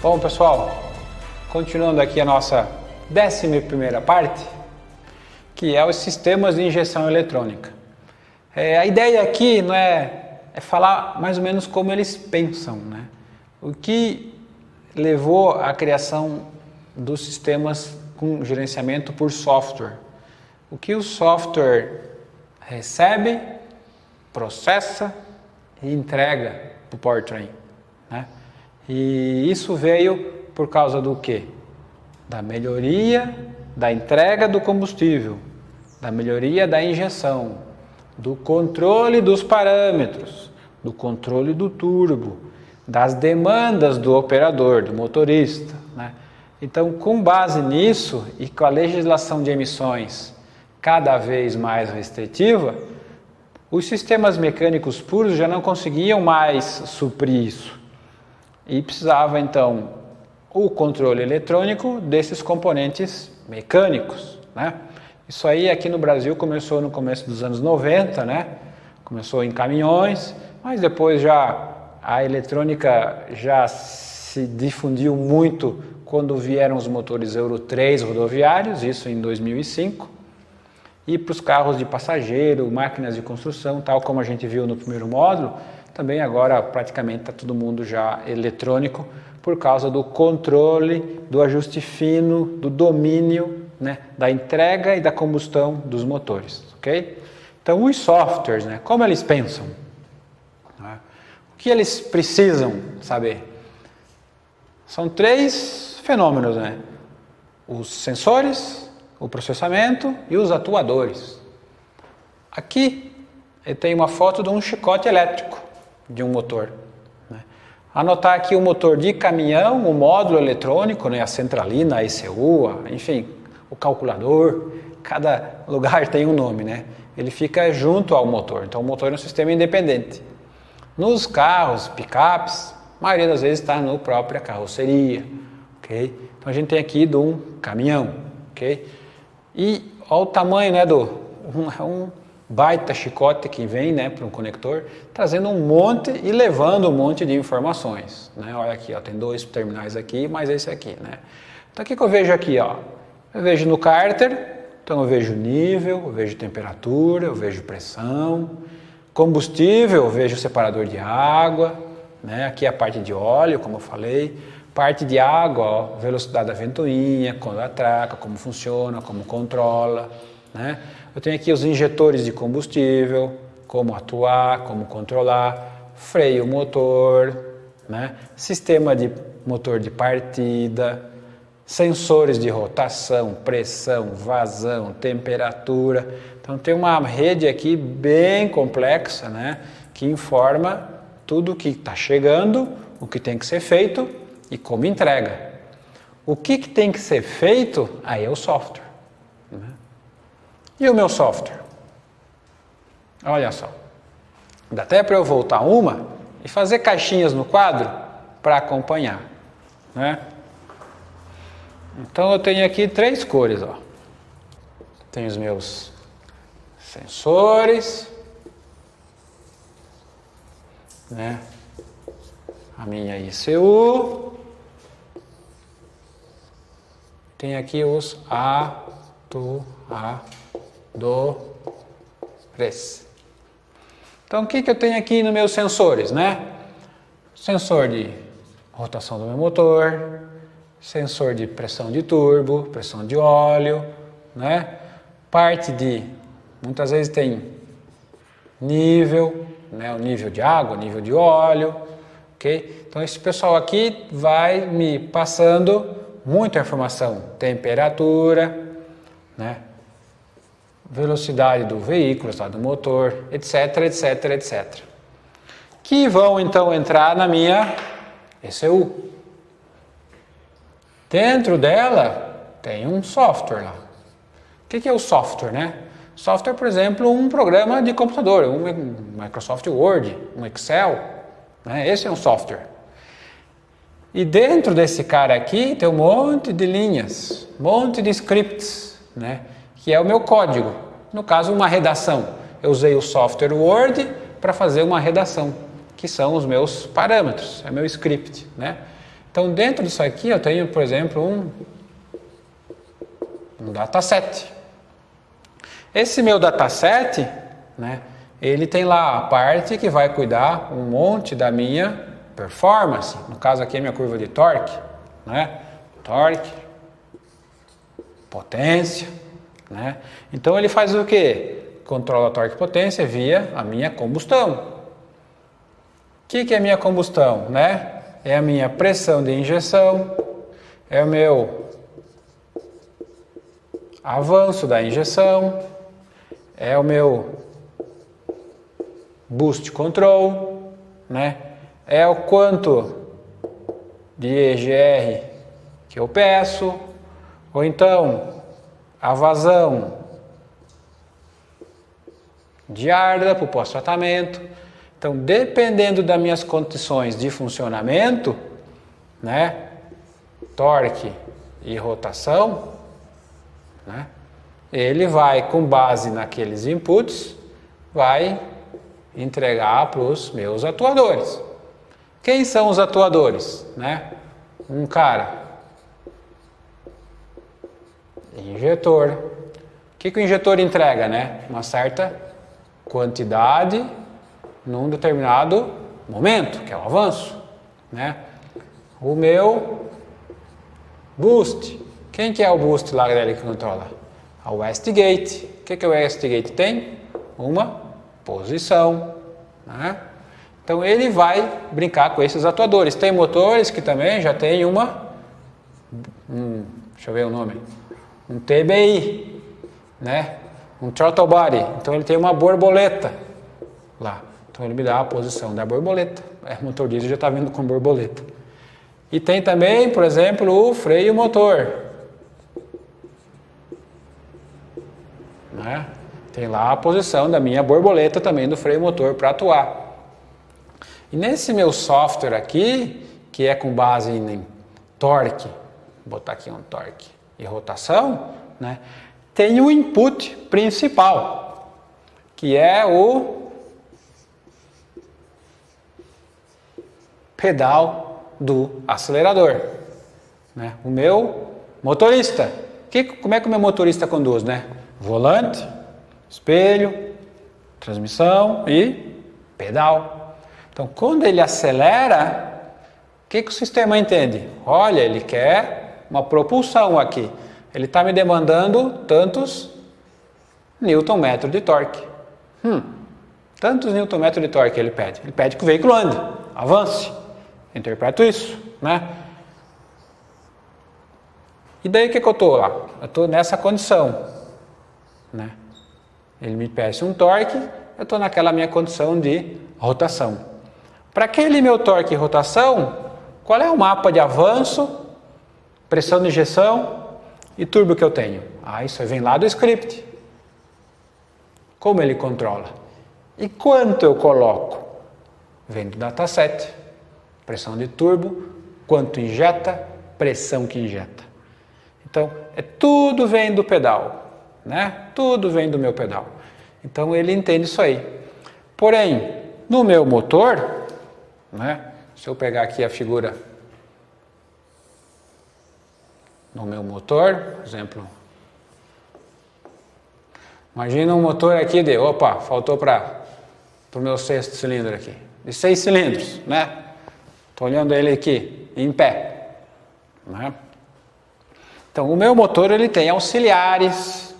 Bom, pessoal, continuando aqui a nossa 11ª parte, que é os sistemas de injeção eletrônica. A ideia aqui não é falar mais ou menos como eles pensam, né? O que levou à criação dos sistemas com gerenciamento por software. O que o software recebe, processa e entrega para o powertrain, né? E isso veio por causa do quê? Da melhoria da entrega do combustível, da melhoria da injeção, do controle dos parâmetros, do controle do turbo, das demandas do operador, do motorista, né? Então, com base nisso e com a legislação de emissões cada vez mais restritiva, os sistemas mecânicos puros já não conseguiam mais suprir isso. E precisava, então, o controle eletrônico desses componentes mecânicos, né? Isso aí aqui no Brasil começou no começo dos anos 90, né? Começou em caminhões, mas depois a eletrônica já se difundiu muito quando vieram os motores Euro 3 rodoviários, isso em 2005. E para os carros de passageiro, máquinas de construção, tal como a gente viu no primeiro módulo, também agora praticamente está todo mundo já eletrônico por causa do controle, do ajuste fino, do domínio, né, da entrega e da combustão dos motores, ok? Então os softwares, né, como eles pensam? Né? O que eles precisam saber? São 3 fenômenos, né? Os sensores, o processamento e os atuadores. Aqui eu tenho uma foto de um chicote elétrico de um motor, né? Anotar aqui o motor de caminhão, o módulo eletrônico, né? A centralina, a ECU, enfim, o calculador, cada lugar tem um nome, né? Ele fica junto ao motor, então o motor é um sistema independente. Nos carros, picapes, a maioria das vezes está na própria carroceria, ok? Então a gente tem aqui de um caminhão, ok? E olha o tamanho, né, um baita chicote que vem, né, para um conector, trazendo um monte e levando um monte de informações, né? Olha aqui, ó, tem 2 terminais aqui, mais esse aqui, né? Então o que eu vejo aqui, ó? Eu vejo no cárter, então eu vejo nível, eu vejo temperatura, eu vejo pressão, combustível, eu vejo separador de água, né? Aqui a parte de óleo, como eu falei, parte de água, ó, velocidade da ventoinha, quando atraca, como funciona, como controla, né? Eu tenho aqui os injetores de combustível, como atuar, como controlar, freio motor, né? Sistema de motor de partida, sensores de rotação, pressão, vazão, temperatura. Então tem uma rede aqui bem complexa, né? Que informa tudo o que está chegando, o que tem que ser feito e como entrega. O que tem que ser feito, aí é o software, né? E o meu software? Olha só, dá até para eu voltar uma e fazer caixinhas no quadro para acompanhar, né? Então eu tenho aqui 3 cores, ó. Tenho os meus sensores, né? A minha ECU. Tem aqui os atuadores. Então o que eu tenho aqui nos meus sensores, né? Sensor de rotação do meu motor, sensor de pressão de turbo, pressão de óleo, né? Parte de, muitas vezes tem nível, né? O nível de água, nível de óleo, ok? Então esse pessoal aqui vai me passando muita informação, temperatura, né? Velocidade do veículo, do motor, etc, etc, etc. Que vão então entrar na minha ECU. Dentro dela tem um software lá. O que é o software, né? Software, por exemplo, um programa de computador, um Microsoft Word, um Excel, né? Esse é um software. E dentro desse cara aqui tem um monte de linhas, um monte de scripts, né? Que é o meu código. No caso, uma redação. Eu usei o software Word para fazer uma redação, que são os meus parâmetros, é meu script, né? Então, dentro disso aqui, eu tenho, por exemplo, um dataset. Esse meu dataset, né, ele tem lá a parte que vai cuidar um monte da minha performance. No caso aqui, a minha curva de torque, né? Torque, potência, né? Então, ele faz o quê? Controla a torque e potência via a minha combustão. O que é a minha combustão, né? É a minha pressão de injeção, é o meu avanço da injeção, é o meu boost control, né? É o quanto de EGR que eu peço, ou então a vazão de ar para o pós-tratamento. Então, dependendo das minhas condições de funcionamento, né, torque e rotação, né, ele vai, com base naqueles inputs, vai entregar para os meus atuadores. Quem são os atuadores? Né? Um cara, injetor. O que o injetor entrega? Né? Uma certa quantidade num determinado momento, que é o avanço, né? O meu boost. Quem que é o boost lá dele que controla? A wastegate. O que o wastegate tem? Uma posição, né? Então ele vai brincar com esses atuadores. Tem motores que também já tem deixa eu ver o nome, um TBI, né? Um throttle body. Então ele tem uma borboleta lá. Então ele me dá a posição da borboleta. O motor diesel já está vindo com borboleta. E tem também, por exemplo, o freio motor. Né? Tem lá a posição da minha borboleta também do freio motor para atuar. E nesse meu software aqui, que é com base em torque, vou botar aqui um torque e rotação, né? Tem o input principal, que é o pedal do acelerador, né? O meu motorista. Como é que o meu motorista conduz, né? Volante, espelho, transmissão e pedal. Então, quando ele acelera, o que o sistema entende? Olha, ele quer uma propulsão aqui. Ele está me demandando tantos Nm de torque. Tantos Nm de torque ele pede. Ele pede que o veículo ande, avance. Interpreto isso, né? E daí o que eu estou lá? Eu estou nessa condição, né? Ele me pede um torque, eu estou naquela minha condição de rotação. Para aquele meu torque e rotação, qual é o mapa de avanço, pressão de injeção e turbo que eu tenho? Isso vem lá do script. Como ele controla? E quanto eu coloco? Vem do dataset. Pressão de turbo, quanto injeta, pressão que injeta. Então, tudo vem do pedal, né? Tudo vem do meu pedal. Então, ele entende isso aí. Porém, no meu motor, né? Se eu pegar aqui a figura no meu motor, por exemplo, imagina um motor aqui faltou para o meu sexto cilindro aqui, de 6 cilindros, né? Estou olhando ele aqui, em pé, né? Então, o meu motor ele tem auxiliares,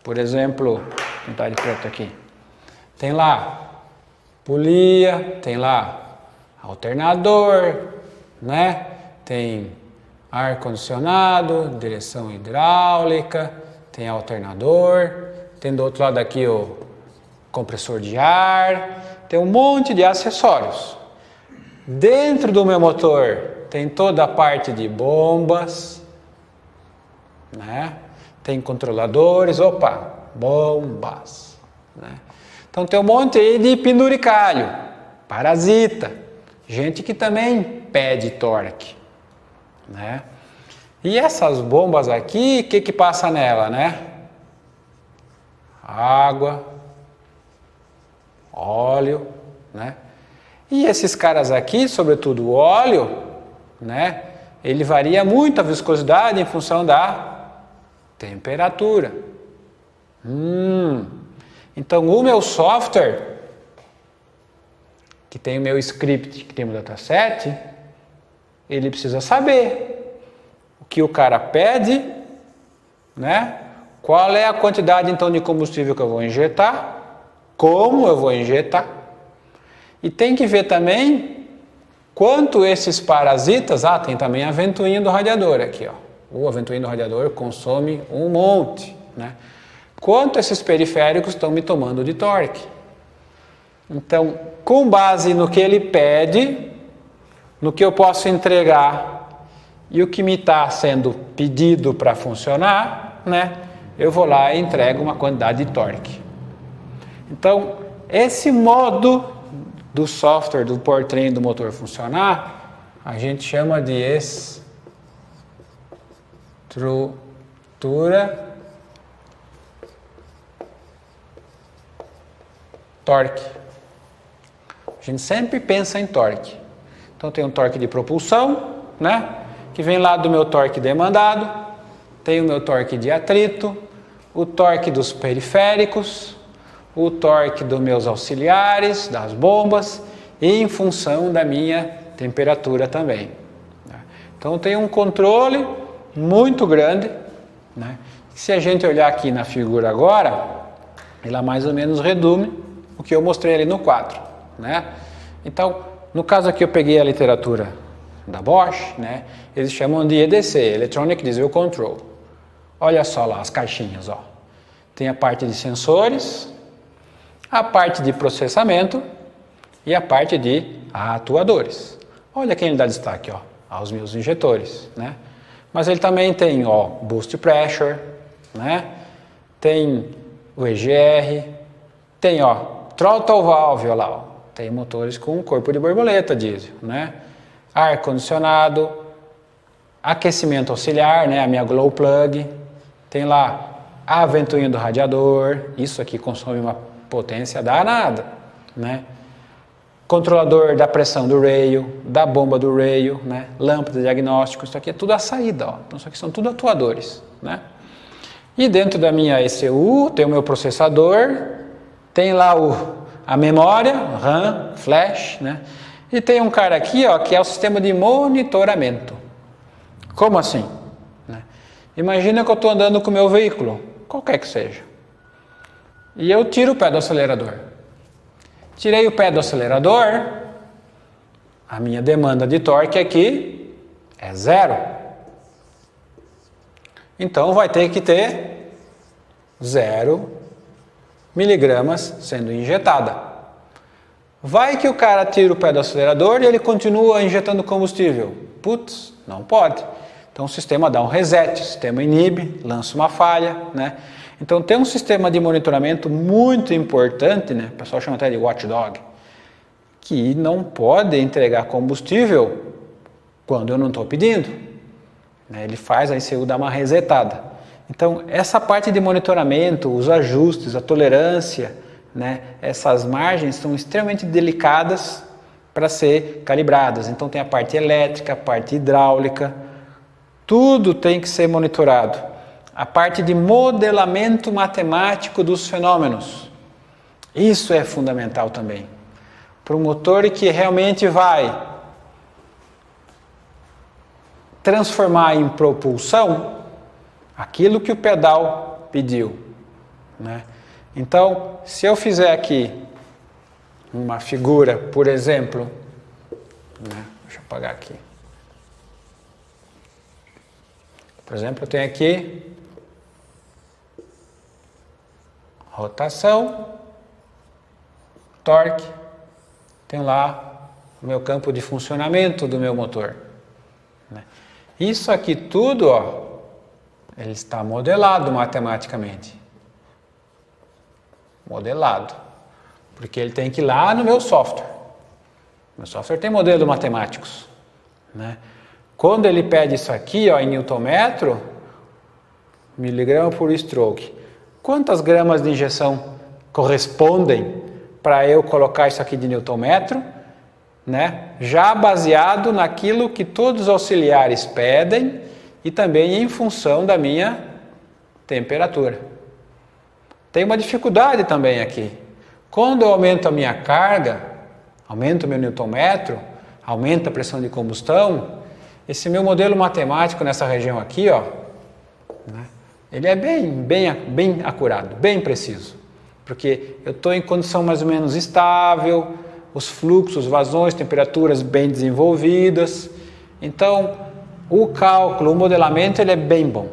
por exemplo, vou pintar de preto aqui. Tem lá polia, tem lá alternador, né? Tem ar-condicionado, direção hidráulica, tem alternador, tem do outro lado aqui o compressor de ar, tem um monte de acessórios. Dentro do meu motor tem toda a parte de bombas, né? Tem controladores, bombas, né? Então tem um monte aí de penduricalho, parasita, gente que também pede torque, né? E essas bombas aqui, o que passa nela, né? Água, óleo, né? E esses caras aqui, sobretudo o óleo, né? ele varia muito a viscosidade em função da temperatura. Então o meu software, que tem o meu script, que tem o dataset, ele precisa saber o que o cara pede, né? Qual é a quantidade então de combustível que eu vou injetar, como eu vou injetar, e tem que ver também quanto esses parasitas, tem também a ventoinha do radiador aqui, ó. A ventoinha do radiador consome um monte, né? Quanto esses periféricos estão me tomando de torque. Então, com base no que ele pede, no que eu posso entregar e o que me está sendo pedido para funcionar, né? Eu vou lá e entrego uma quantidade de torque. Então, esse modo do software, do powertrain do motor funcionar, a gente chama de estrutura torque. A gente sempre pensa em torque. Então tem um torque de propulsão, né? Que vem lá do meu torque demandado, tem o meu torque de atrito, o torque dos periféricos, o torque dos meus auxiliares, das bombas, e em função da minha temperatura também. Então tem um controle muito grande, né? Se a gente olhar aqui na figura agora, ela mais ou menos resume o que eu mostrei ali no quadro, né? Então, no caso aqui eu peguei a literatura da Bosch, né? Eles chamam de EDC, Electronic Diesel Control. Olha só lá as caixinhas, ó. Tem a parte de sensores, a parte de processamento e a parte de atuadores. Olha quem ele dá destaque, ó, aos meus injetores, né? Mas ele também tem, ó, boost pressure, né? Tem o EGR, tem, ó, throttle valve, ó lá, ó. Tem motores com corpo de borboleta diesel, né? Ar condicionado, aquecimento auxiliar, né? A minha glow plug, tem lá a ventoinha do radiador, isso aqui consome uma potência danada, né? Controlador da pressão do rail, da bomba do rail, né? Lâmpada de diagnóstico, isso aqui é tudo a saída, ó. Então isso aqui são tudo atuadores, né? E dentro da minha ECU tem o meu processador, tem lá a memória, RAM, flash, né? E tem um cara aqui, ó, que é o sistema de monitoramento. Como assim? Né? Imagina que eu estou andando com o meu veículo, qualquer que seja, e eu tiro o pé do acelerador. Tirei o pé do acelerador, a minha demanda de torque aqui é 0. Então vai ter que ter 0 miligramas sendo injetada. Vai que o cara tira o pé do acelerador e ele continua injetando combustível. Putz, não pode. Então o sistema dá um reset, o sistema inibe, lança uma falha, né? Então tem um sistema de monitoramento muito importante, né? O pessoal chama até de watchdog, que não pode entregar combustível quando eu não estou pedindo. Ele faz a ECU dar uma resetada. Então essa parte de monitoramento, os ajustes, a tolerância, né? Essas margens são extremamente delicadas para ser calibradas. Então tem a parte elétrica, a parte hidráulica, tudo tem que ser monitorado. A parte de modelamento matemático dos fenômenos. Isso é fundamental também. Para um motor que realmente vai transformar em propulsão aquilo que o pedal pediu, né? Então, se eu fizer aqui uma figura, por exemplo, né? Deixa eu apagar aqui. Por exemplo, eu tenho aqui rotação, torque, tenho lá o meu campo de funcionamento do meu motor, né? Isso aqui tudo, ó, ele está modelado matematicamente. Modelado. Porque ele tem que ir lá no meu software. Meu software tem modelos matemáticos, né? Quando ele pede isso aqui, ó, em newton-metro, miligrama por stroke, quantas gramas de injeção correspondem para eu colocar isso aqui de newton-metro né, já baseado naquilo que todos os auxiliares pedem e também em função da minha temperatura. Tem uma dificuldade também aqui. Quando eu aumento a minha carga, aumento o meu Newton metro, aumenta a pressão de combustão, esse meu modelo matemático nessa região aqui, ó, né, ele é bem acurado, bem preciso. Porque eu estou em condição mais ou menos estável, os fluxos, vazões, temperaturas bem desenvolvidas. Então, o cálculo, o modelamento, ele é bem bom.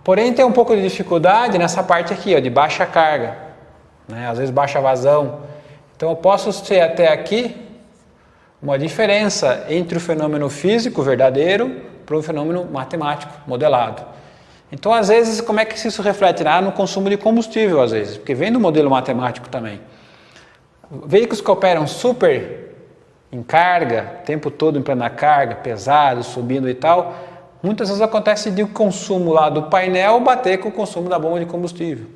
Porém, tem um pouco de dificuldade nessa parte aqui, ó, de baixa carga, né? Às vezes baixa vazão. Então, eu posso ter até aqui uma diferença entre o fenômeno físico verdadeiro para o fenômeno matemático modelado. Então, às vezes, como é que isso reflete? No consumo de combustível, às vezes, porque vem do modelo matemático também. Veículos que operam super em carga, o tempo todo em plena carga, pesado, subindo e tal, muitas vezes acontece de o consumo lá do painel bater com o consumo da bomba de combustível.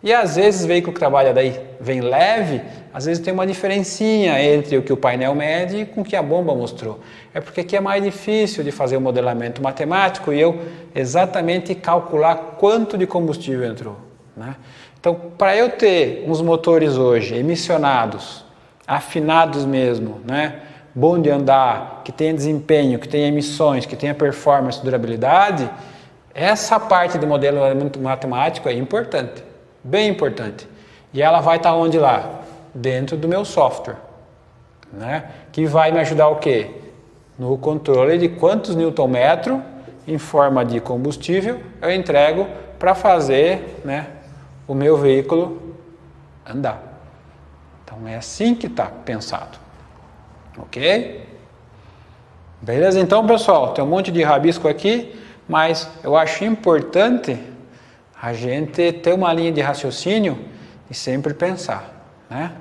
E às vezes o veículo que trabalha daí vem leve, às vezes tem uma diferencinha entre o que o painel mede e com o que a bomba mostrou. É porque aqui é mais difícil de fazer o modelamento matemático e eu exatamente calcular quanto de combustível entrou, né? Então, para eu ter uns motores hoje emissionados, afinados mesmo, né, bom de andar, que tenha desempenho, que tenha emissões, que tenha performance, durabilidade, essa parte do modelo matemático é importante, bem importante. E ela vai estar onde lá? Dentro do meu software, né, que vai me ajudar o quê? No controle de quantos Newton metro em forma de combustível eu entrego para fazer, né, o meu veículo andar. Então é assim que está pensado. Ok? Beleza? Então, pessoal, tem um monte de rabisco aqui, mas eu acho importante a gente ter uma linha de raciocínio e sempre pensar, né?